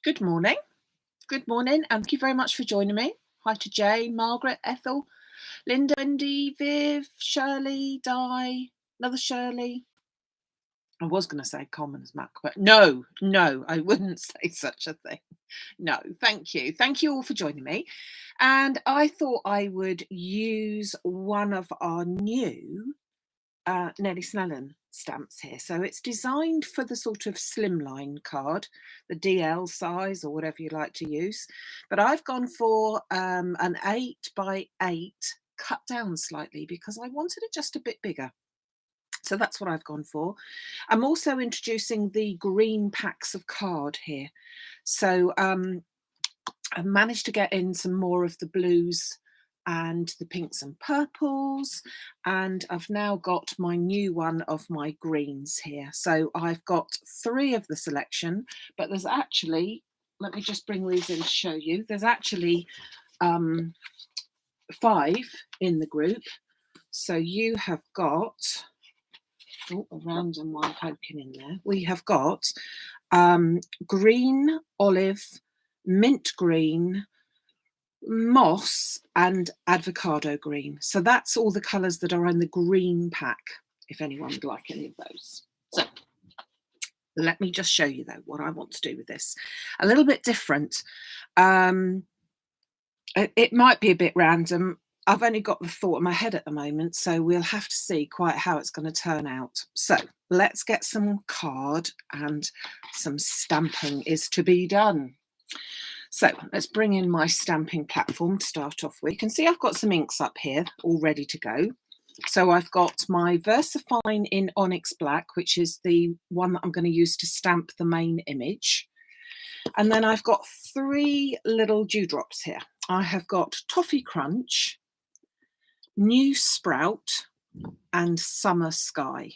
Good morning. Good morning, and thank you very much for joining me. Hi to Jane, Margaret, Ethel, Linda, Wendy, Viv, Shirley, Di, another Shirley. I was going to say Commons Mac, but no, I wouldn't say such a thing. No, thank you. Thank you all for joining me. And I thought I would use one of our new Nellie Snellen stamps here. So it's designed for the sort of slimline card, the DL size or whatever you like to use. But I've gone for an 8x8 cut down slightly because I wanted it just a bit bigger. So that's what I've gone for. I'm also introducing the green packs of card here. So I've managed to get in some more of the blues and the pinks and purples, and I've now got my new one of my greens here. So I've got 3 of the selection, but there's actually, let me just bring these in to show you, there's actually 5 in the group. So you have got, a random one poking in there, we have got green, olive, mint green, moss and avocado green. So that's all the colours that are in the green pack, if anyone would like any of those. So let me just show you though what I want to do with this. A little bit different. It might be a bit random. I've only got the thought in my head at the moment, so we'll have to see quite how it's going to turn out. So let's get some card and some stamping is to be done. So let's bring in my stamping platform to start off with. You can see I've got some inks up here all ready to go. So I've got my Versafine in Onyx Black, which is the one that I'm going to use to stamp the main image. And then I've got 3 little dewdrops here. I have got Toffee Crunch, New Sprout, and Summer Sky.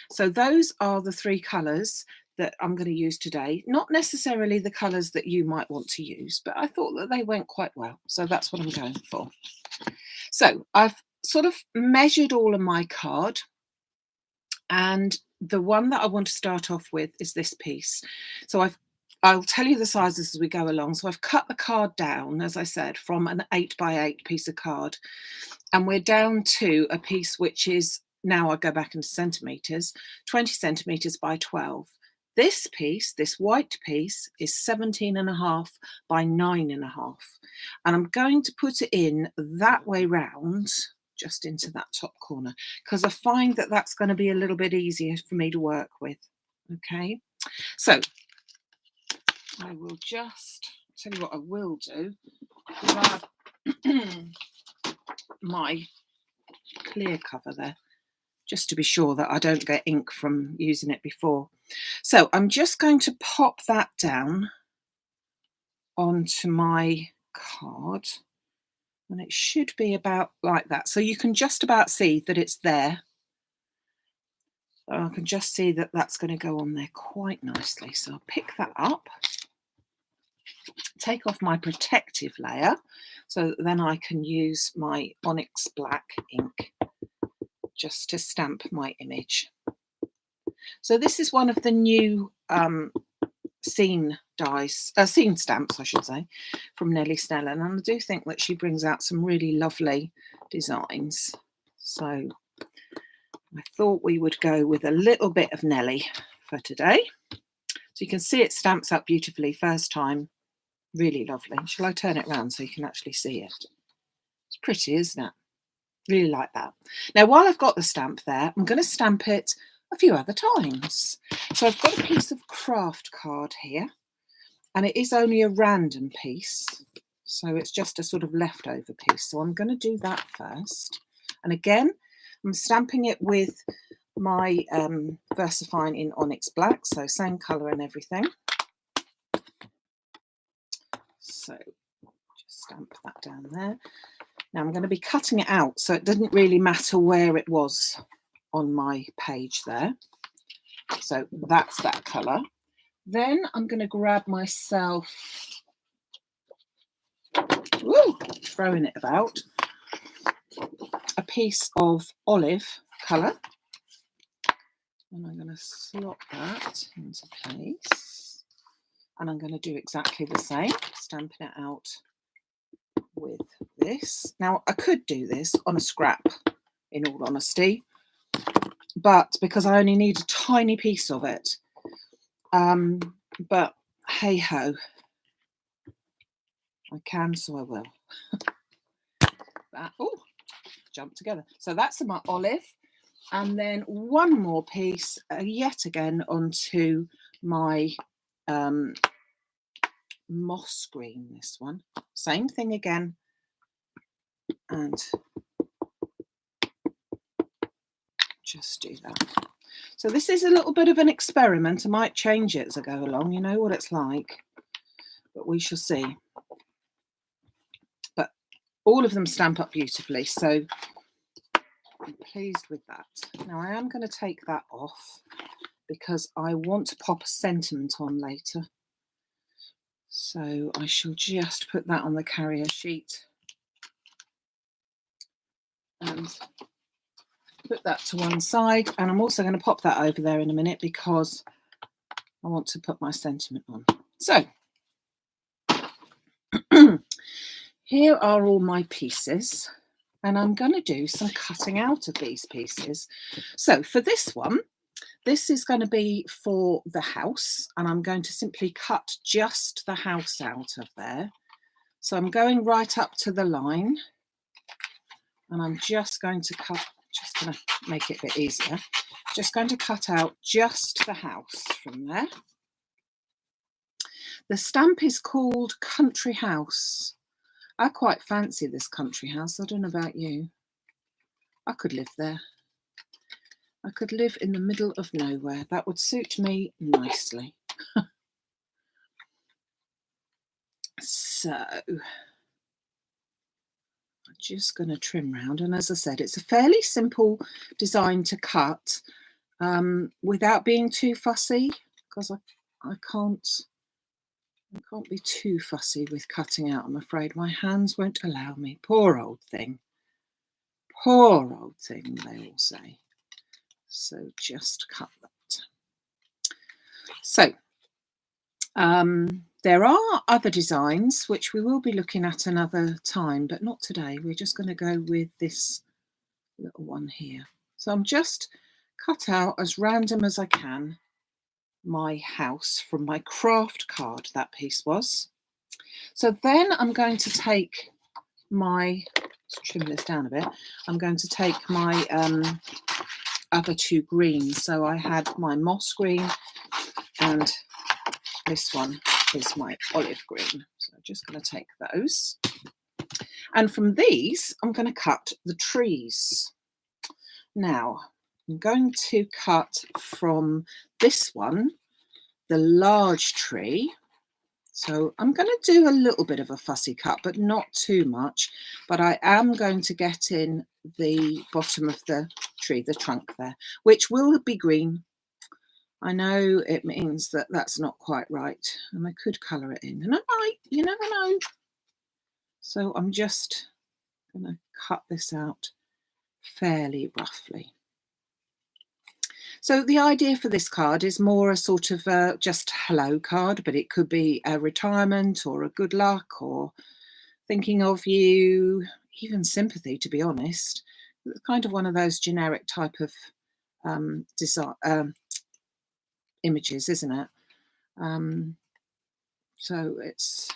So those are the 3 colours that I'm going to use today. Not necessarily the colours that you might want to use, but I thought that they went quite well. So that's what I'm going for. So I've sort of measured all of my card, and the one that I want to start off with is this piece. So I'll tell you the sizes as we go along. So I've cut the card down, as I said, from an 8x8 piece of card, and we're down to a piece which is, now I go back into centimetres, 20 centimetres by 12. This piece, this white piece, is 17.5 by 9.5. And I'm going to put it in that way round, just into that top corner, because I find that that's going to be a little bit easier for me to work with. Okay, so I will just tell you what I will do. Grab my clear cover there, just to be sure that I don't get ink from using it before. So I'm just going to pop that down onto my card, and it should be about like that. So you can just about see that it's there. I can just see that that's going to go on there quite nicely. So I'll pick that up, take off my protective layer, so that then I can use my Onyx Black ink just to stamp my image. So this is one of the new scene stamps, I should say, from Nellie Snellen, and I do think that she brings out some really lovely designs. So I thought we would go with a little bit of Nellie for today. So you can see it stamps up beautifully first time. Really lovely. Shall I turn it around so you can actually see it? It's pretty, isn't it? Really like that. Now, while I've got the stamp there, I'm going to stamp it a few other times. So I've got a piece of craft card here, and it is only a random piece. So it's just a sort of leftover piece. So I'm going to do that first. And again, I'm stamping it with my Versafine in Onyx Black. So same colour and everything. So just stamp that down there. Now I'm going to be cutting it out, so it doesn't really matter where it was on my page there. So that's that colour. Then I'm going to grab myself, throwing it about, a piece of olive colour. And I'm going to slot that into place. And I'm going to do exactly the same, stamping it out with this. Now, I could do this on a scrap, in all honesty, but because I only need a tiny piece of it. But hey ho, I can, so I will. Oh, jump together. So that's my olive, and then one more piece yet again onto my moss green. This one, same thing again, and just do that. So this is a little bit of an experiment. I might change it as I go along. You know what it's like, but we shall see. But all of them stamp up beautifully, so I'm pleased with that. Now I am going to take that off because I want to pop a sentiment on later. So I shall just put that on the carrier sheet and put that to one side. And I'm also going to pop that over there in a minute because I want to put my sentiment on. So here are all my pieces, and I'm going to do some cutting out of these pieces. So for this one, this is going to be for the house, and I'm going to simply cut just the house out of there. So I'm going right up to the line, and I'm just going to cut, just going to make it a bit easier, just going to cut out just the house from there. The stamp is called Country House. I quite fancy this country house. I don't know about you. I could live there. I could live in the middle of nowhere. That would suit me nicely. So I'm just going to trim round. And as I said, it's a fairly simple design to cut without being too fussy, because I can't be too fussy with cutting out, I'm afraid. My hands won't allow me. Poor old thing. Poor old thing, they all say. So just cut that. So there are other designs which we will be looking at another time, but not today. We're just going to go with this little one here. So I'm just cut out as random as I can my house from my craft card, that piece was. So then I'm going to take my, let's trim this down a bit, I'm going to take my other two greens. So I had my moss green, and this one is my olive green. So I'm just going to take those, and from these I'm going to cut the trees. Now I'm going to cut from this one the large tree. So I'm going to do a little bit of a fussy cut, but not too much. But I am going to get in the bottom of the tree, the trunk there, which will be green. I know it means that that's not quite right, and I could colour it in, and I might, you never know. So I'm just going to cut this out fairly roughly. So the idea for this card is more a sort of just hello card, but it could be a retirement or a good luck or thinking of you, even sympathy, to be honest. It's kind of one of those generic type of design images, isn't it? So it's,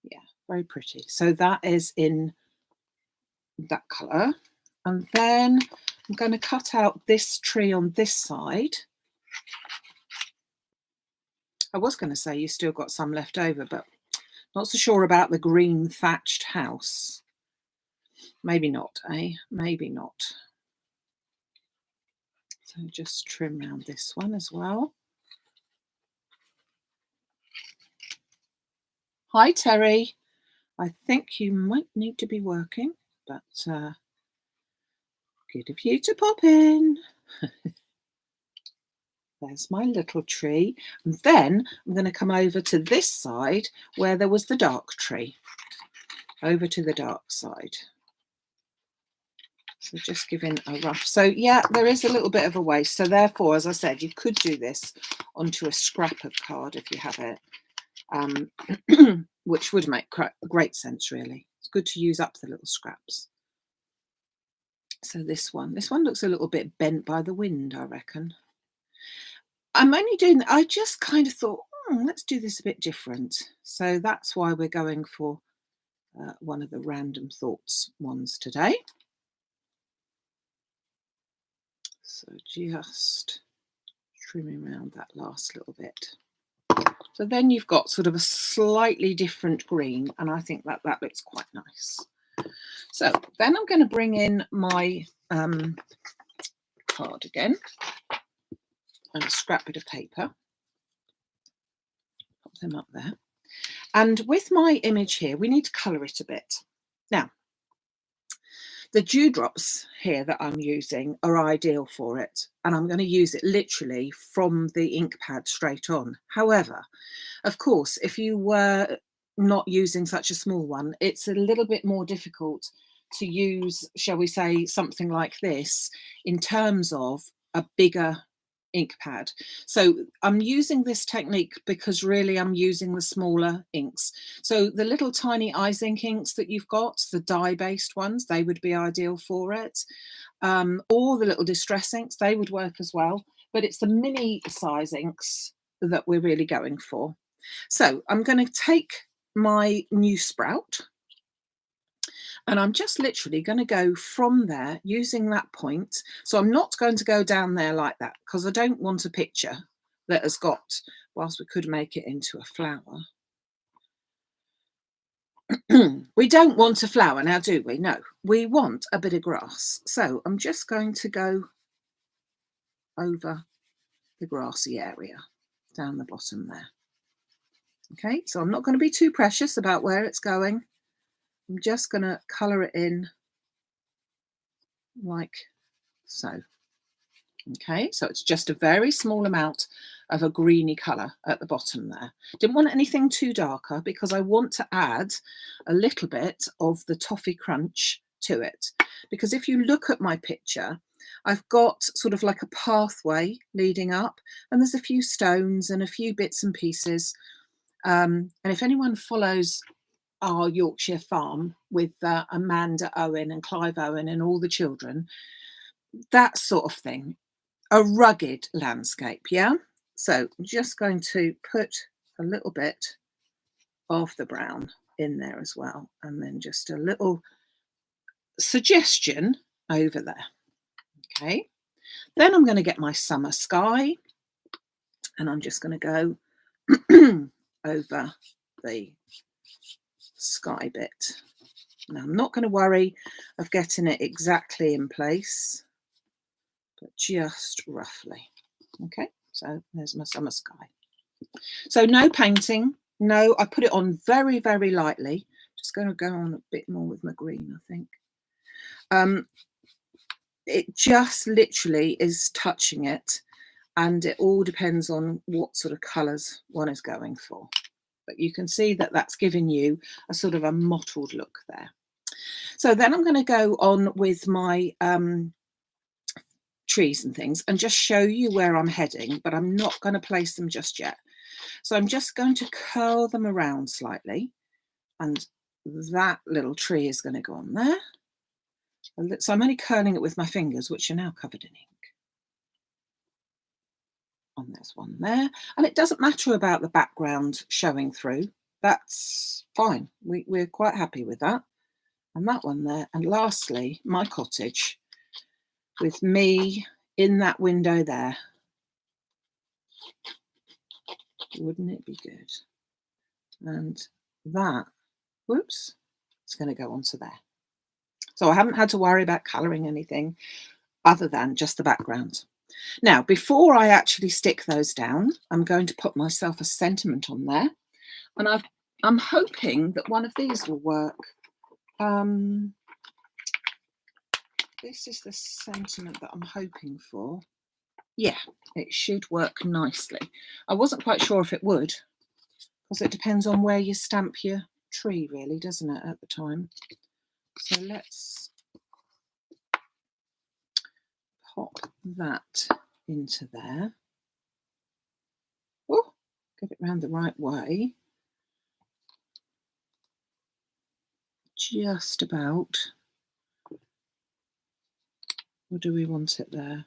yeah, very pretty. So that is in that colour. And then I'm going to cut out this tree on this side. I was going to say you still got some left over, but not so sure about the green thatched house. Maybe not, eh? Maybe not. So just trim around this one as well. Hi, Terry. I think you might need to be working, but good of you to pop in. There's my little tree. And then I'm going to come over to this side where there was the dark tree. Over to the dark side. So just giving a rough. So yeah, there is a little bit of a waste. So therefore, as I said, you could do this onto a scrap of card if you have it, which would make great sense, really. It's good to use up the little scraps. So this one looks a little bit bent by the wind, I reckon. I'm only doing, I just kind of thought, let's do this a bit different. So that's why we're going for one of the random thoughts ones today. So just trimming around that last little bit. So then you've got sort of a slightly different green, and I think that that looks quite nice. So then I'm going to bring in my card again and a scrap bit of paper. Pop them up there. And with my image here, we need to colour it a bit. Now, the dewdrops here that I'm using are ideal for it, and I'm going to use it literally from the ink pad straight on. However, of course, if you were not using such a small one, it's a little bit more difficult to use, shall we say, something like this in terms of a bigger ink pad. So I'm using this technique because really I'm using the smaller inks. So the little tiny eyes ink inks that you've got, the dye based ones, they would be ideal for it. Or the little distress inks, they would work as well. But it's the mini size inks that we're really going for. So I'm going to take my new sprout, and I'm just literally going to go from there using that point. So I'm not going to go down there like that because I don't want a picture that has got, whilst we could make it into a flower. We don't want a flower now, do we? No, we want a bit of grass. So I'm just going to go over the grassy area down the bottom there. Okay, so I'm not going to be too precious about where it's going. I'm just going to colour it in like so. Okay, so it's just a very small amount of a greeny colour at the bottom there. Didn't want anything too darker because I want to add a little bit of the toffee crunch to it. Because if you look at my picture, I've got sort of like a pathway leading up, and there's a few stones and a few bits and pieces. And if anyone follows our Yorkshire farm with Amanda Owen and Clive Owen and all the children, that sort of thing, a rugged landscape, yeah? So I'm just going to put a little bit of the brown in there as well, and then just a little suggestion over there. Okay, then I'm going to get my summer sky, and I'm just going to go over the sky bit. Now I'm not going to worry of getting it exactly in place, but just roughly. Okay, so there's my summer sky. So no painting, no, I put it on very, very lightly. Just going to go on a bit more with my green, I think. It just literally is touching it, and it all depends on what sort of colours one is going for. But you can see that that's giving you a sort of a mottled look there. So then I'm going to go on with my trees and things and just show you where I'm heading, but I'm not going to place them just yet. So I'm just going to curl them around slightly, and that little tree is going to go on there. So I'm only curling it with my fingers, which are now covered in ink. And there's one there, and it doesn't matter about the background showing through. That's fine. We're quite happy with that. And that one there. And lastly, my cottage with me in that window there. Wouldn't it be good? And that, whoops, it's going to go onto there. So I haven't had to worry about colouring anything other than just the background. Now, before I actually stick those down, I'm going to put myself a sentiment on there. And I'm hoping that one of these will work. This is the sentiment that I'm hoping for. Yeah, it should work nicely. I wasn't quite sure if it would, because it depends on where you stamp your tree, really, doesn't it, at the time? So let's pop that into there. Oh, get it round the right way. Just about. Or do we want it there?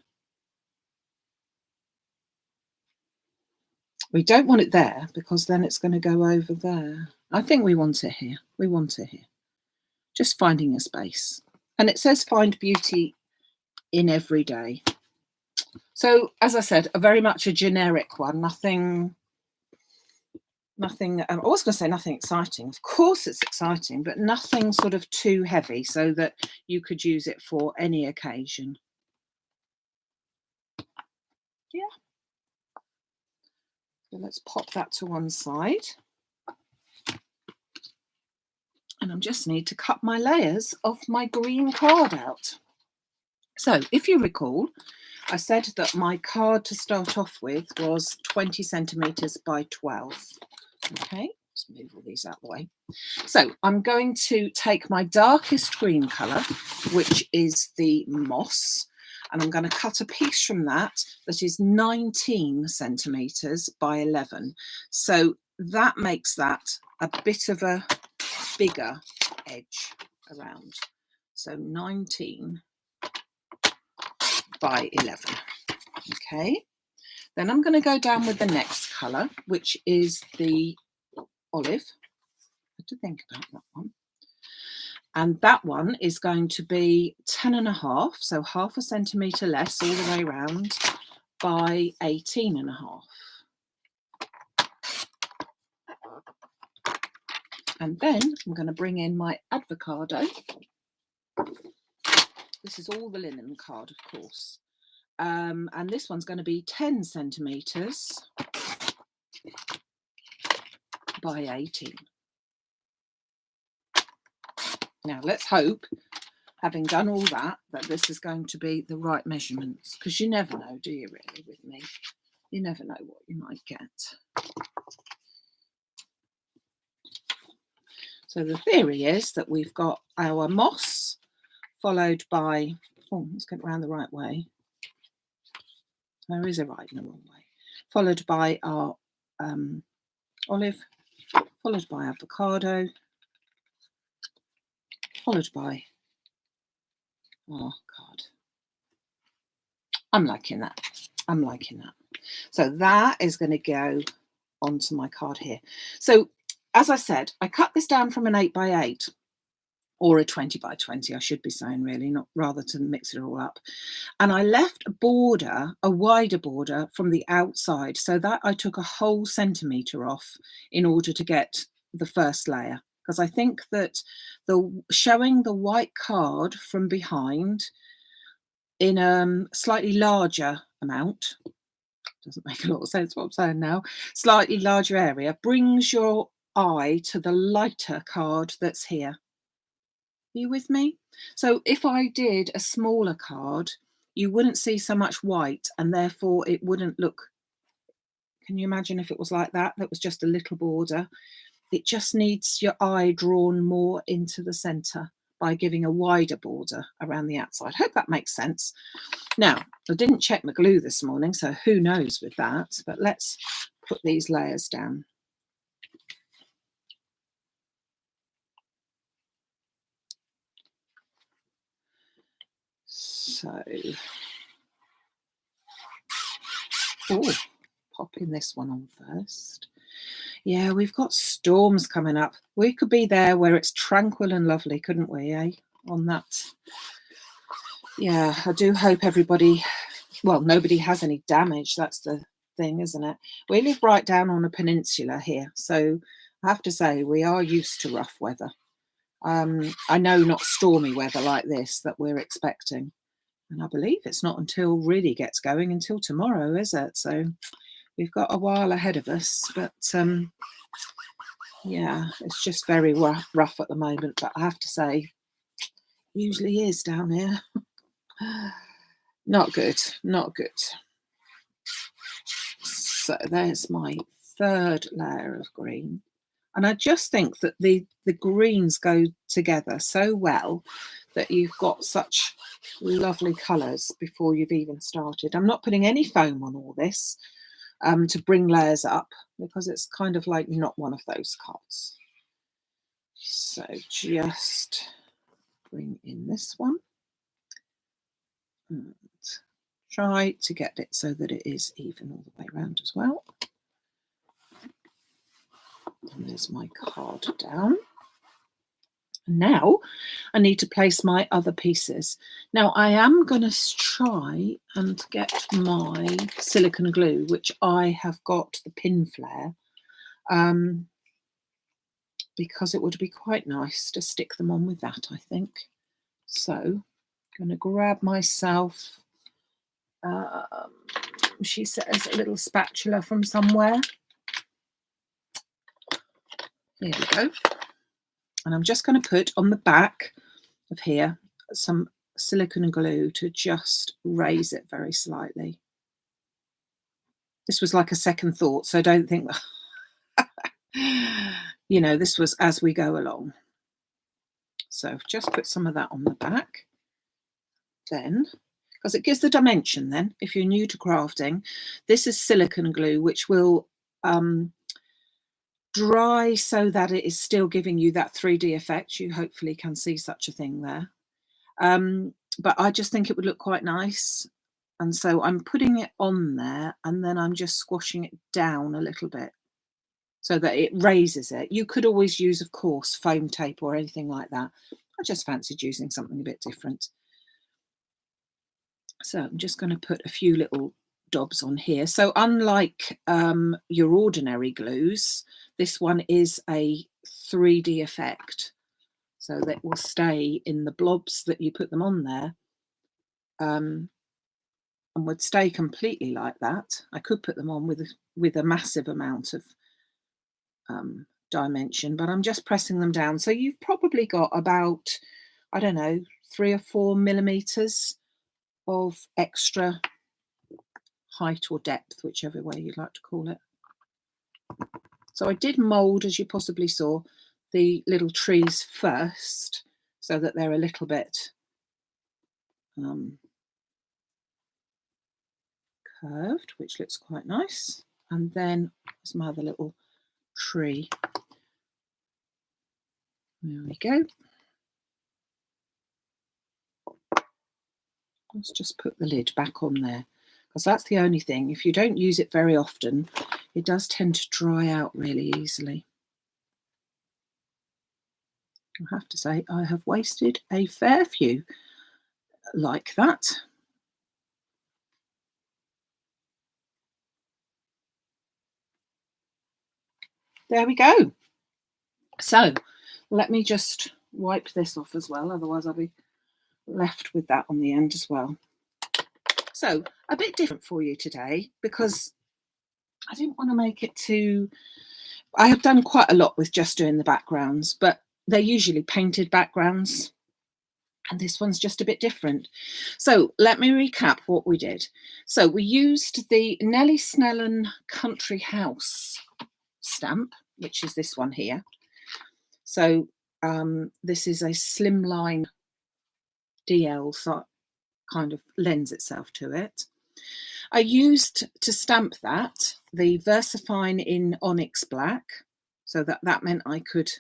We don't want it there because then it's going to go over there. I think we want it here. We want it here. Just finding a space. And it says find beauty in every day. So, as I said, very much a generic one. Nothing, I was going to say nothing exciting. Of course it's exciting, but nothing sort of too heavy so that you could use it for any occasion. Yeah. So let's pop that to one side. And I just need to cut my layers of my green card out. So if you recall, I said that my card to start off with was 20 centimetres by 12. Okay, let's move all these out of the way. So I'm going to take my darkest green colour, which is the moss, and I'm going to cut a piece from that is 19 centimetres by 11. So that makes that a bit of a bigger edge around. So 19 by 11. Okay, then I'm going to go down with the next colour, which is the olive. I had to think about that one. And that one is going to be 10.5, so half a centimetre less all the way around, by 18.5. And then I'm going to bring in my avocado. This is all the linen card, of course. And this one's going to be 10 centimetres by 18. Now, let's hope, having done all that, that this is going to be the right measurements, because you never know, do you, really, with me? You never know what you might get. So the theory is that we've got our moss, followed by, oh, let's get it around the right way. There is a right and a wrong way. Followed by our olive, followed by avocado, followed by, oh God, I'm liking that. I'm liking that. So that is going to go onto my card here. So as I said, I cut this down from an 8 by 8 or a 20 by 20, I should be saying, really, not rather to mix it all up. And I left a border, a wider border from the outside, so that I took a whole centimetre off in order to get the first layer. Because I think that showing the white card from behind in a slightly larger amount, doesn't make a lot of sense what I'm saying now, slightly larger area, brings your eye to the lighter card that's here. Are you with me? So if I did a smaller card, you wouldn't see so much white, and therefore it wouldn't look, can you imagine if it was like that? That was just a little border. It just needs your eye drawn more into the centre by giving a wider border around the outside. Hope that makes sense. Now, I didn't check my glue this morning, so who knows with that, but let's put these layers down. So, oh, popping this one on first. Yeah, we've got storms coming up. We could be there where it's tranquil and lovely, couldn't we, eh? On that. Yeah, I do hope everybody, well, nobody has any damage. That's the thing, isn't it? We live right down on a peninsula here, so I have to say we are used to rough weather. I know not stormy weather like this that we're expecting. And I believe it's not until really gets going until tomorrow, is it? So we've got a while ahead of us, but yeah, it's just very rough at the moment. But I have to say, usually is down here. Not good, not good. So there's my third layer of green. And I just think that the greens go together so well that you've got such lovely colours before you've even started. I'm not putting any foam on all this to bring layers up, because it's kind of like not one of those cards. So just bring in this one and try to get it so that it is even all the way around as well. And there's my card down. Now I need to place my other pieces. Now I am going to try and get my silicone glue, which I have got the pin flare, because it would be quite nice to stick them on with that, I think. So I'm going to grab myself, she says, a little spatula from somewhere. Here we go. And I'm just going to put on the back of here some silicone glue to just raise it very slightly. This was like a second thought, so don't think, you know, this was as we go along. So just put some of that on the back. Then, because it gives the dimension then, if you're new to crafting, this is silicone glue, which will dry so that it is still giving you that 3D effect. You hopefully can see such a thing there. But I just think it would look quite nice. And so I'm putting it on there, and then I'm just squashing it down a little bit so that it raises it. You could always use, of course, foam tape or anything like that. I just fancied using something a bit different. So I'm just going to put a few little dobs on here. So unlike your ordinary glues, this one is a 3D effect, so that will stay in the blobs that you put them on there, and would stay completely like that. I could put them on with a massive amount of dimension, but I'm just pressing them down. So you've probably got about, I don't know, 3 or 4 millimeters of extra height or depth, whichever way you'd like to call it. So I did mould, as you possibly saw, the little trees first, so that they're a little bit curved, which looks quite nice. And then there's my other little tree. There we go. Let's just put the lid back on there, because that's the only thing. If you don't use it very often, it does tend to dry out really easily. I have to say, I have wasted a fair few like that. There we go. So let me just wipe this off as well, otherwise I'll be left with that on the end as well. So a bit different for you today, because I didn't want to make it too, I have done quite a lot with just doing the backgrounds, but they're usually painted backgrounds, and this one's just a bit different. So let me recap what we did. So we used the Nellie Snellen Country House stamp, which is this one here. So this is a slimline DL, so kind of lends itself to it. I used to stamp that the Versafine in Onyx black, so that meant I could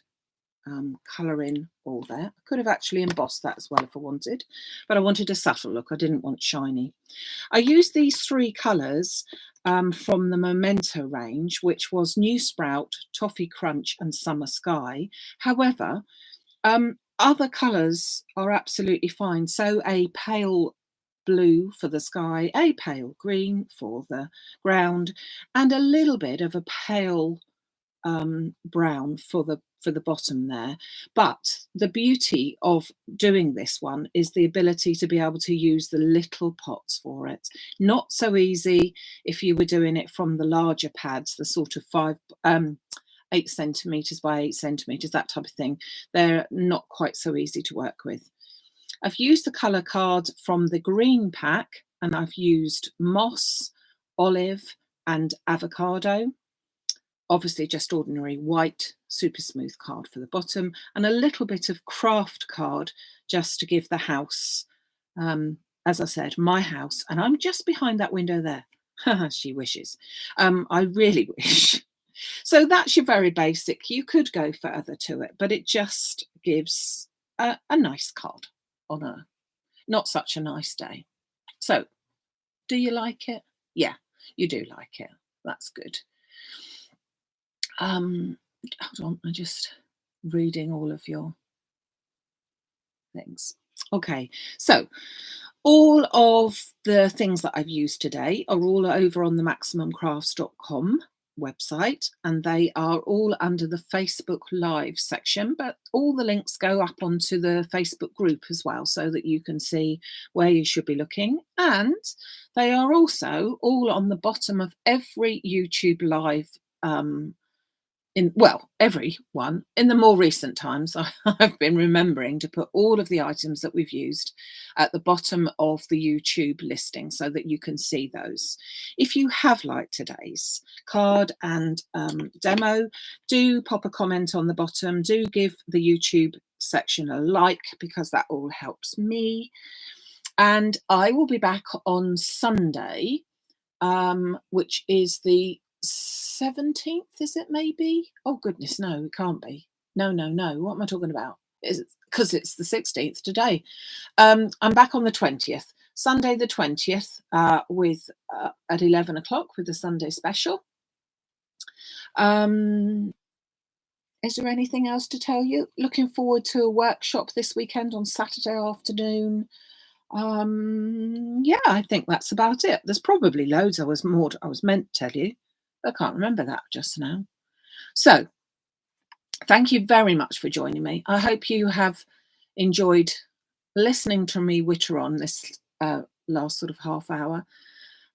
colour in all there. I could have actually embossed that as well if I wanted, but I wanted a subtle look. I didn't want shiny. I used these 3 colours from the Memento range, which was New Sprout, Toffee Crunch and Summer Sky. However, other colours are absolutely fine. So a pale blue for the sky, a pale green for the ground, and a little bit of a pale brown for the bottom there. But the beauty of doing this one is the ability to be able to use the little pots for it. Not so easy if you were doing it from the larger pads, the sort of 8 centimeters by 8 centimeters, that type of thing. They're not quite so easy to work with. I've used the colour card from the green pack, and I've used moss, olive and avocado obviously just ordinary white super smooth card for the bottom, and a little bit of craft card just to give the house, as I said, my house, and I'm just behind that window there. She wishes. I really wish. So that's your very basic. You could go further to it, but it just gives a nice card on a not such a nice day. So do you like it? Yeah, you do like it. That's good. Hold on, I'm just reading all of your things. Okay, so all of the things that I've used today are all over on the maximumcrafts.com website, and they are all under the Facebook Live section, but all the links go up onto the Facebook group as well, so that you can see where you should be looking. And they are also all on the bottom of every YouTube Live, every one. In the more recent times, I've been remembering to put all of the items that we've used at the bottom of the YouTube listing so that you can see those. If you have liked today's card and demo, do pop a comment on the bottom. Do give the YouTube section a like, because that all helps me. And I will be back on Sunday, which is the 17th, is it maybe? Oh goodness, no, it can't be. No. What am I talking about? Because it's the 16th today. I'm back on the 20th, Sunday the 20th, with at 11 o'clock with the Sunday special. Is there anything else to tell you? Looking forward to a workshop this weekend on Saturday afternoon. Yeah, I think that's about it. There's probably loads I was meant to tell you. I can't remember that just now. So thank you very much for joining me. I hope you have enjoyed listening to me witter on this last sort of half hour.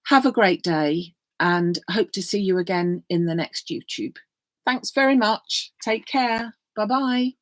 Have a great day, and hope to see you again in the next YouTube. Thanks very much. Take care. Bye-bye.